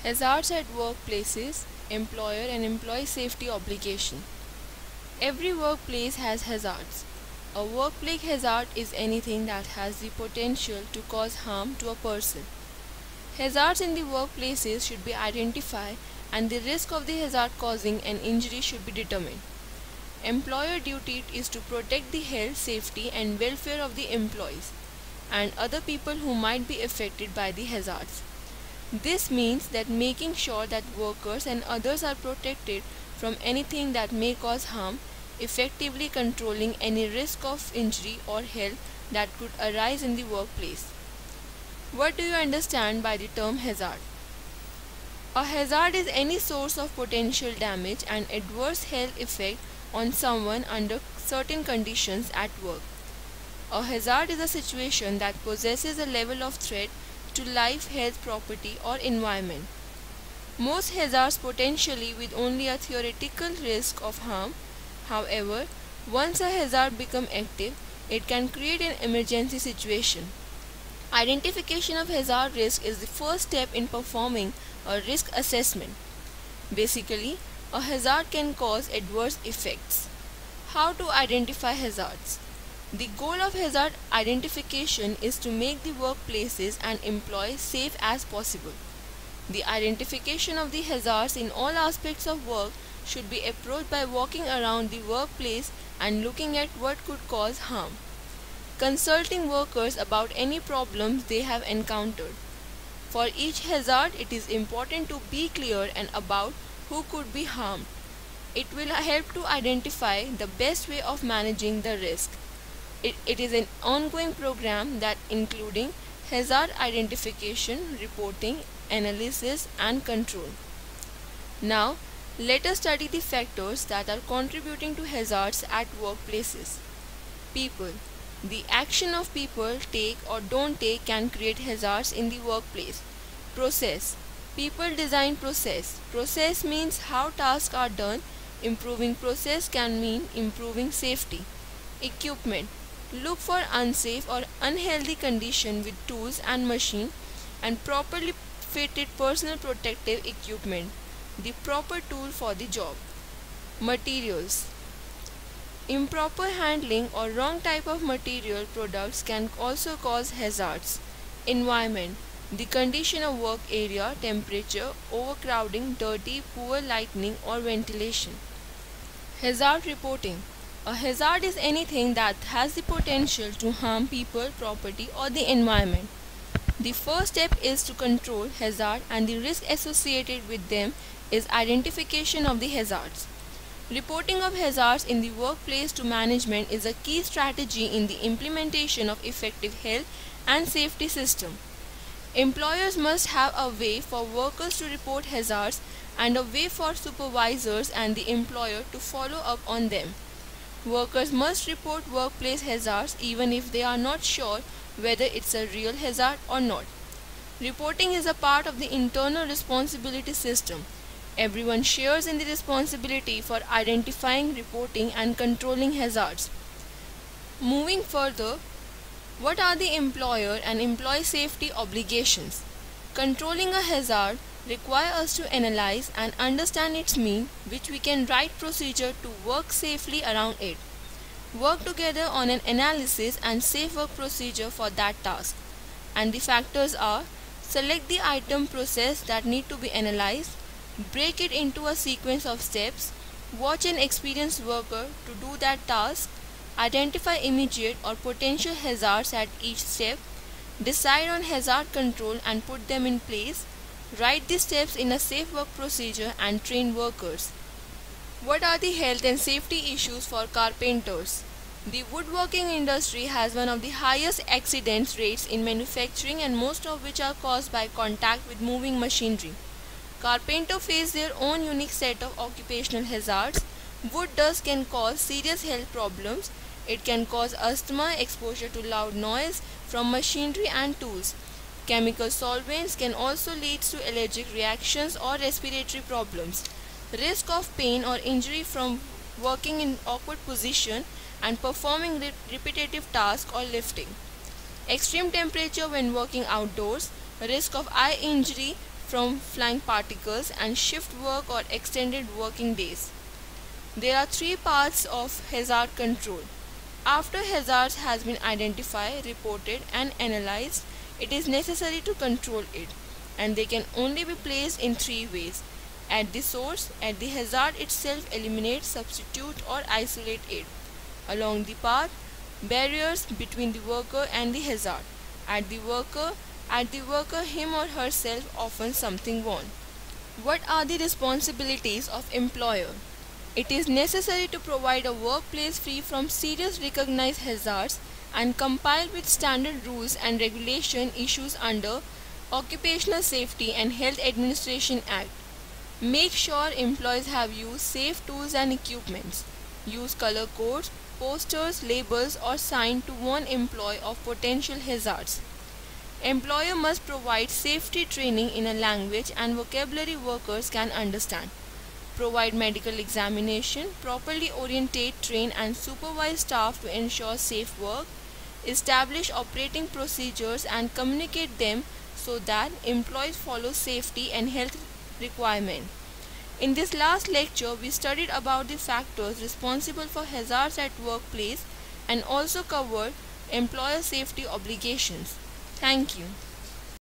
Hazards at workplaces, employer and employee safety obligation. Every workplace has hazards. A workplace hazard is anything that has the potential to cause harm to a person. Hazards in the workplaces should be identified and the risk of the hazard causing an injury should be determined. Employer duty is to protect the health, safety and welfare of the employees and other people who might be affected by the hazards. This means that making sure that workers and others are protected from anything that may cause harm, effectively controlling any risk of injury or health that could arise in the workplace. What do you understand by the term hazard? A hazard is any source of potential damage and adverse health effect on someone under certain conditions at work. A hazard is a situation that possesses a level of threat to life, health, property or environment. Most hazards potentially with only a theoretical risk of harm. However, once a hazard becomes active, it can create an emergency situation. Identification of hazard risk is the first step in performing a risk assessment. Basically, a hazard can cause adverse effects. How to identify hazards? The goal of hazard identification is to make the workplaces and employees safe as possible. The identification of the hazards in all aspects of work should be approached by walking around the workplace and looking at what could cause harm. Consulting workers about any problems they have encountered. For each hazard, it is important to be clear and about who could be harmed. It will help to identify the best way of managing the risk. It is an ongoing program that including hazard identification, reporting, analysis and control. Now, let us study the factors that are contributing to hazards at workplaces. People. The action of people take or don't take can create hazards in the workplace. Process. People design process. Process means how tasks are done. Improving process can mean improving safety. Equipment. Look for unsafe or unhealthy condition with tools and machine and properly fitted personal protective equipment, the proper tool for the job. Materials. Improper handling or wrong type of material products can also cause hazards. Environment. The condition of work area, temperature, overcrowding, dirty, poor lighting or ventilation. Hazard reporting. A hazard is anything that has the potential to harm people, property or the environment. The first step is to control hazard and the risk associated with them is identification of the hazards. Reporting of hazards in the workplace to management is a key strategy in the implementation of effective health and safety system. Employers must have a way for workers to report hazards and a way for supervisors and the employer to follow up on them. Workers must report workplace hazards even if they are not sure whether it's a real hazard or not. Reporting is a part of the internal responsibility system. Everyone shares in the responsibility for identifying, reporting and controlling hazards. Moving further, what are the employer and employee safety obligations? Controlling a hazard requires us to analyze and understand its meaning, which we can write procedure to work safely around it. Work together on an analysis and safe work procedure for that task. And the factors are: select the item process that need to be analyzed, break it into a sequence of steps, watch an experienced worker to do that task, identify immediate or potential hazards at each step, decide on hazard control and put them in place, write the steps in a safe work procedure and train workers. What are the health and safety issues for carpenters? The woodworking industry has one of the highest accident rates in manufacturing and most of which are caused by contact with moving machinery. Carpenters face their own unique set of occupational hazards. Wood dust can cause serious health problems. It can cause asthma, exposure to loud noise from machinery and tools. Chemical solvents can also lead to allergic reactions or respiratory problems. Risk of pain or injury from working in awkward position and performing repetitive tasks or lifting. Extreme temperature when working outdoors. Risk of eye injury from flying particles and shift work or extended working days. There are three parts of hazard control. After hazards has been identified, reported and analyzed, it is necessary to control it, and they can only be placed in three ways: at the source, at the hazard itself, eliminate, substitute or isolate it; along the path, barriers between the worker and the hazard; at the worker him or herself, often something worn. What are the responsibilities of employer? It is necessary to provide a workplace free from serious recognized hazards and comply with standard rules and regulation issues under Occupational Safety and Health Administration Act. Make sure employees have used safe tools and equipments. Use color codes, posters, labels or signs to warn employee of potential hazards. Employer must provide safety training in a language and vocabulary workers can understand. Provide medical examination, properly orientate, train and supervise staff to ensure safe work. Establish operating procedures and communicate them so that employees follow safety and health requirements. In this last lecture, we studied about the factors responsible for hazards at workplace and also covered employer safety obligations. Thank you.